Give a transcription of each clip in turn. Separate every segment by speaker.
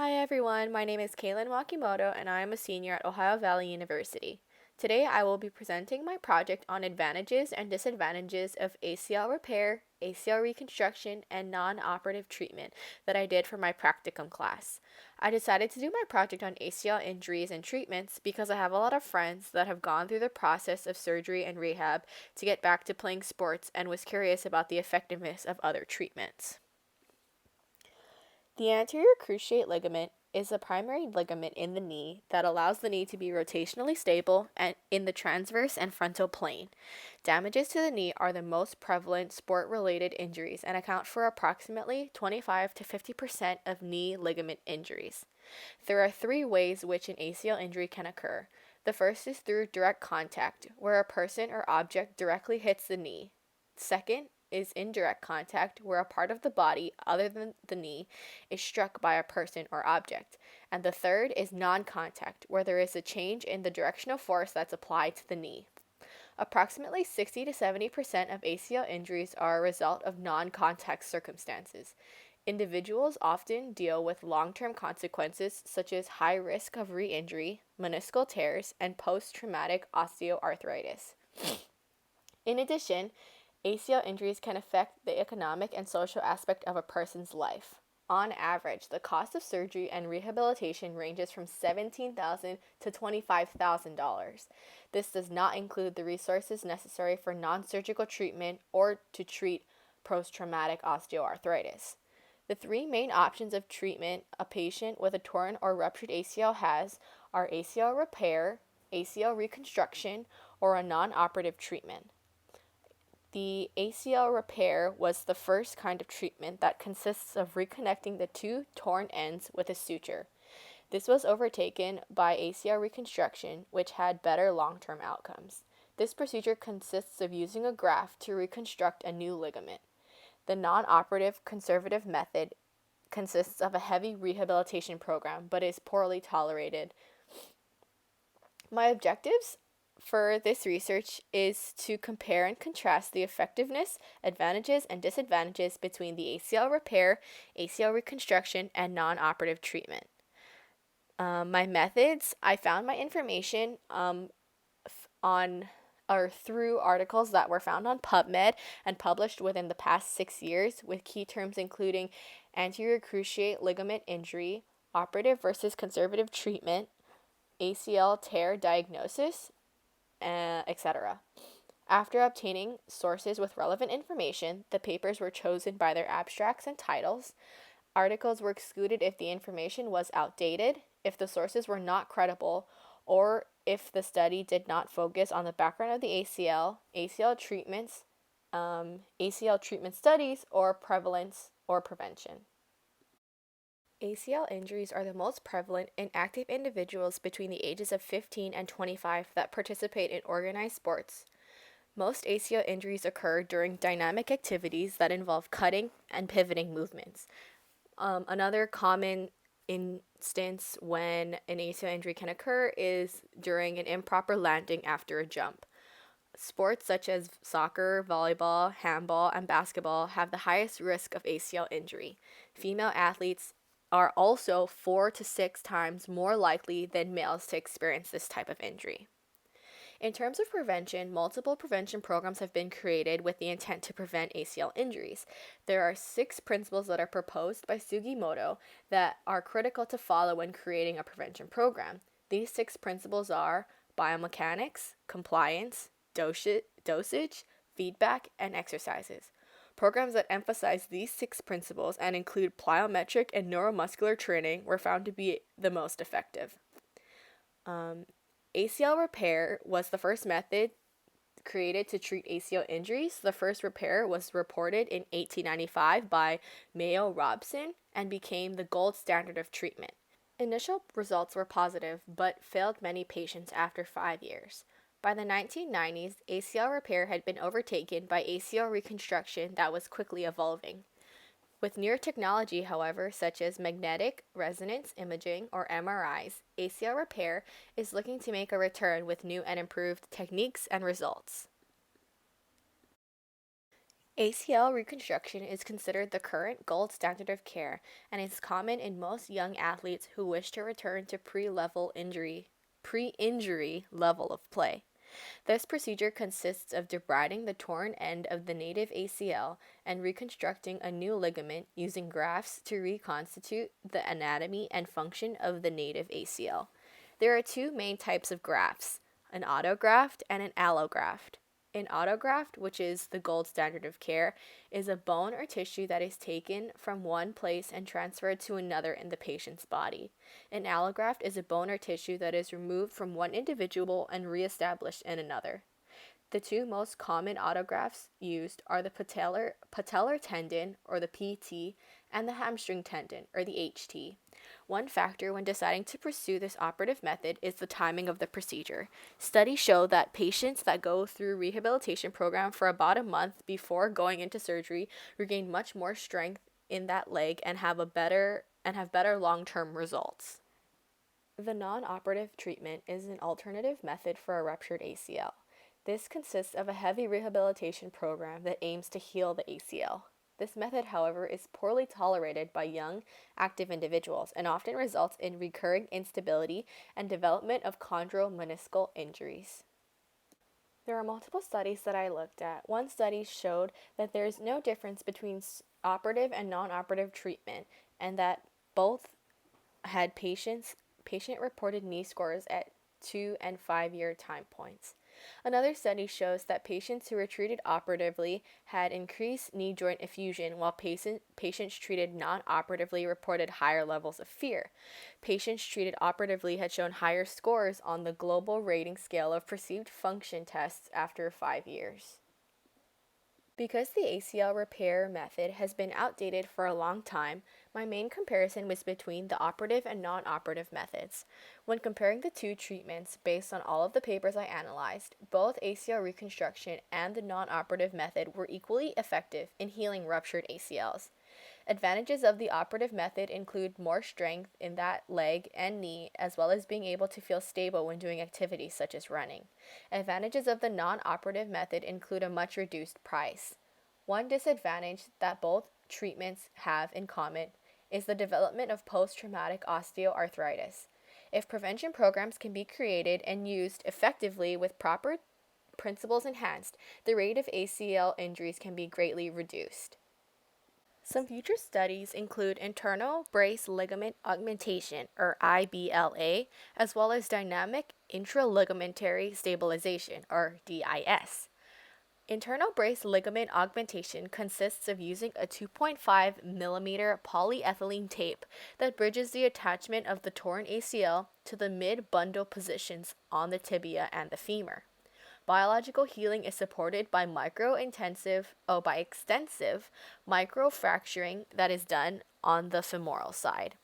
Speaker 1: Hi everyone, my name is Kaylin Wakimoto and I am a senior at Ohio Valley University. Today I will be presenting my project on advantages and disadvantages of ACL repair, ACL reconstruction, and non-operative treatment that I did for my practicum class. I decided to do my project on ACL injuries and treatments because I have a lot of friends that have gone through the process of surgery and rehab to get back to playing sports and was curious about the effectiveness of other treatments. The anterior cruciate ligament is a primary ligament in the knee that allows the knee to be rotationally stable and in the transverse and frontal plane. Damages to the knee are the most prevalent sport-related injuries and account for approximately 25 to 50% of knee ligament injuries. There are three ways which an ACL injury can occur. The first is through direct contact, where a person or object directly hits the knee. Second is indirect contact, where a part of the body other than the knee is struck by a person or object. And the third is non-contact, where there is a change in the directional force that's applied to the knee. Approximately 60 to 70% of ACL injuries are a result of non-contact circumstances. Individuals often deal with long-term consequences such as high risk of re-injury, meniscal tears, and post-traumatic osteoarthritis. In addition, ACL injuries can affect the economic and social aspect of a person's life. On average, the cost of surgery and rehabilitation ranges from $17,000 to $25,000. This does not include the resources necessary for non-surgical treatment or to treat post-traumatic osteoarthritis. The three main options of treatment a patient with a torn or ruptured ACL has are ACL repair, ACL reconstruction, or a non-operative treatment. The ACL repair was the first kind of treatment that consists of reconnecting the two torn ends with a suture. This was overtaken by ACL reconstruction, which had better long-term outcomes. This procedure consists of using a graft to reconstruct a new ligament. The non-operative conservative method consists of a heavy rehabilitation program but is poorly tolerated. My objectives for this research is to compare and contrast the effectiveness, advantages, and disadvantages between the ACL repair, ACL reconstruction, and non-operative treatment. My methods, I found my information on or through articles that were found on PubMed and published within the past 6 years, with key terms including anterior cruciate ligament injury, operative versus conservative treatment, ACL tear diagnosis, etc. After obtaining sources with relevant information, the papers were chosen by their abstracts and titles. Articles were excluded if the information was outdated, if the sources were not credible, or if the study did not focus on the background of the ACL, ACL treatments, ACL treatment studies, or prevalence or prevention. ACL injuries are the most prevalent in active individuals between the ages of 15 and 25 that participate in organized sports. Most ACL injuries occur during dynamic activities that involve cutting and pivoting movements. Another common instance when an ACL injury can occur is during an improper landing after a jump. Sports such as soccer, volleyball, handball, and basketball have the highest risk of ACL injury. Female athletes are also 4 to 6 times more likely than males to experience this type of injury. In terms of prevention, multiple prevention programs have been created with the intent to prevent ACL injuries. There are 6 principles that are proposed by Sugimoto that are critical to follow when creating a prevention program. These 6 principles are biomechanics, compliance, dosage, feedback, and exercises. Programs that emphasize these 6 principles and include plyometric and neuromuscular training were found to be the most effective. ACL repair was the first method created to treat ACL injuries. The first repair was reported in 1895 by Mayo Robson and became the gold standard of treatment. Initial results were positive, but failed many patients after 5 years. By the 1990s, ACL repair had been overtaken by ACL reconstruction that was quickly evolving. With newer technology, however, such as magnetic resonance imaging or MRIs, ACL repair is looking to make a return with new and improved techniques and results. ACL reconstruction is considered the current gold standard of care and is common in most young athletes who wish to return to pre-injury level of play. This procedure consists of debriding the torn end of the native ACL and reconstructing a new ligament using grafts to reconstitute the anatomy and function of the native ACL. There are two main types of grafts, an autograft and an allograft. An autograft, which is the gold standard of care, is a bone or tissue that is taken from one place and transferred to another in the patient's body. An allograft is a bone or tissue that is removed from one individual and reestablished in another. The two most common autografts used are the patellar tendon, or the PT, and the hamstring tendon, or the HT. One factor when deciding to pursue this operative method is the timing of the procedure. Studies show that patients that go through rehabilitation program for about a month before going into surgery regain much more strength in that leg and have better long-term results. The non-operative treatment is an alternative method for a ruptured ACL. This consists of a heavy rehabilitation program that aims to heal the ACL. This method, however, is poorly tolerated by young, active individuals and often results in recurring instability and development of chondromeniscal injuries. There are multiple studies that I looked at. One study showed that there is no difference between operative and non-operative treatment and that both had patient reported knee scores at 2 and 5 year time points. Another study shows that patients who were treated operatively had increased knee joint effusion, while patients treated non-operatively reported higher levels of fear. Patients treated operatively had shown higher scores on the global rating scale of perceived function tests after 5 years. Because the ACL repair method has been outdated for a long time, my main comparison was between the operative and non-operative methods. When comparing the two treatments based on all of the papers I analyzed, both ACL reconstruction and the non-operative method were equally effective in healing ruptured ACLs. Advantages of the operative method include more strength in that leg and knee, as well as being able to feel stable when doing activities such as running. Advantages of the non-operative method include a much reduced price. One disadvantage that both treatments have in common is the development of post-traumatic osteoarthritis. If prevention programs can be created and used effectively with proper principles enhanced, the rate of ACL injuries can be greatly reduced. Some future studies include internal brace ligament augmentation, or IBLA, as well as dynamic intraligamentary stabilization, or DIS. Internal brace ligament augmentation consists of using a 2.5 millimeter polyethylene tape that bridges the attachment of the torn ACL to the mid-bundle positions on the tibia and the femur. Biological healing is supported by extensive microfracturing that is done on the femoral side.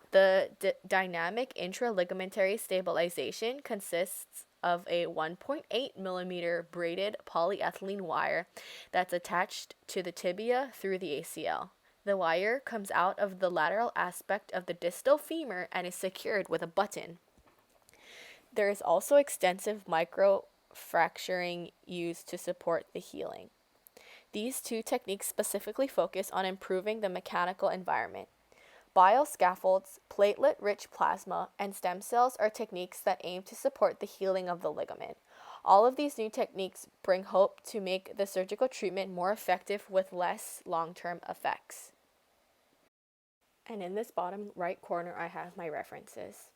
Speaker 1: The dynamic intraligamentary stabilization consists of a 1.8 millimeter braided polyethylene wire that's attached to the tibia through the ACL. The wire comes out of the lateral aspect of the distal femur and is secured with a button. There is also extensive microfracturing used to support the healing. These two techniques specifically focus on improving the mechanical environment. Bioscaffolds, platelet-rich plasma, and stem cells are techniques that aim to support the healing of the ligament. All of these new techniques bring hope to make the surgical treatment more effective with less long-term effects. And in this bottom right corner, I have my references.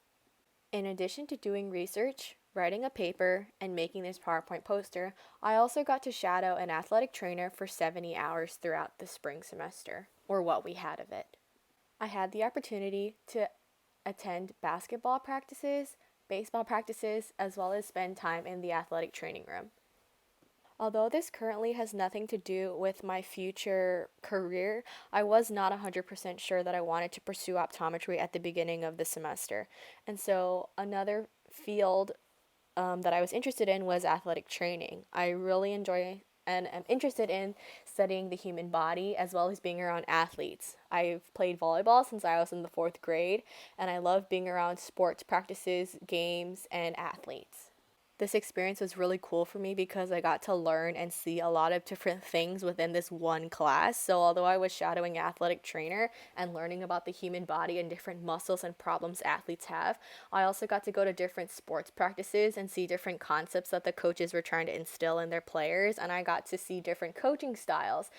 Speaker 1: In addition to doing research, writing a paper, and making this PowerPoint poster, I also got to shadow an athletic trainer for 70 hours throughout the spring semester, or what we had of it. I had the opportunity to attend basketball practices, baseball practices, as well as spend time in the athletic training room. Although this currently has nothing to do with my future career, I was not 100% sure that I wanted to pursue optometry at the beginning of the semester. And so another field that I was interested in was athletic training. I really enjoy and am interested in studying the human body as well as being around athletes. I've played volleyball since I was in the 4th grade, and I love being around sports practices, games, and athletes. This experience was really cool for me because I got to learn and see a lot of different things within this one class. So, although I was shadowing an athletic trainer and learning about the human body and different muscles and problems athletes have, I also got to go to different sports practices and see different concepts that the coaches were trying to instill in their players. And I got to see different coaching styles.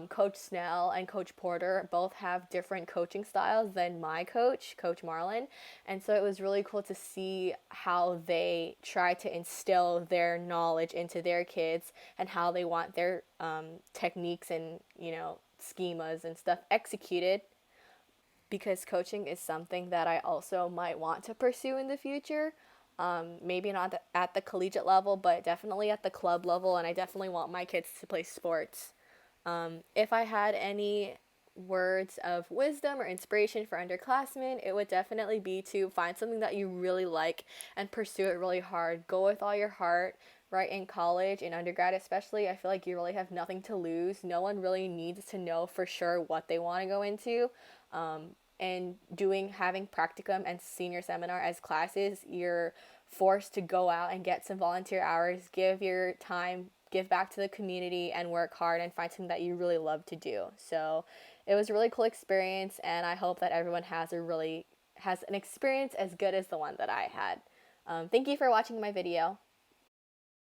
Speaker 1: Coach Snell and Coach Porter both have different coaching styles than my coach, Coach Marlin. And so it was really cool to see how they try to instill their knowledge into their kids and how they want their techniques and, schemas and stuff executed, because coaching is something that I also might want to pursue in the future. Maybe not at the collegiate level, but definitely at the club level. And I definitely want my kids to play sports. If I had any words of wisdom or inspiration for underclassmen, it would definitely be to find something that you really like and pursue it really hard. Go with all your heart. Right, in college, in undergrad especially, I feel like you really have nothing to lose. No one really needs to know for sure what they want to go into. And having practicum and senior seminar as classes, you're forced to go out and get some volunteer hours, give your time, give back to the community, and work hard and find something that you really love to do. So it was a really cool experience, and I hope that everyone has an experience as good as the one that I had. Thank you for watching my video.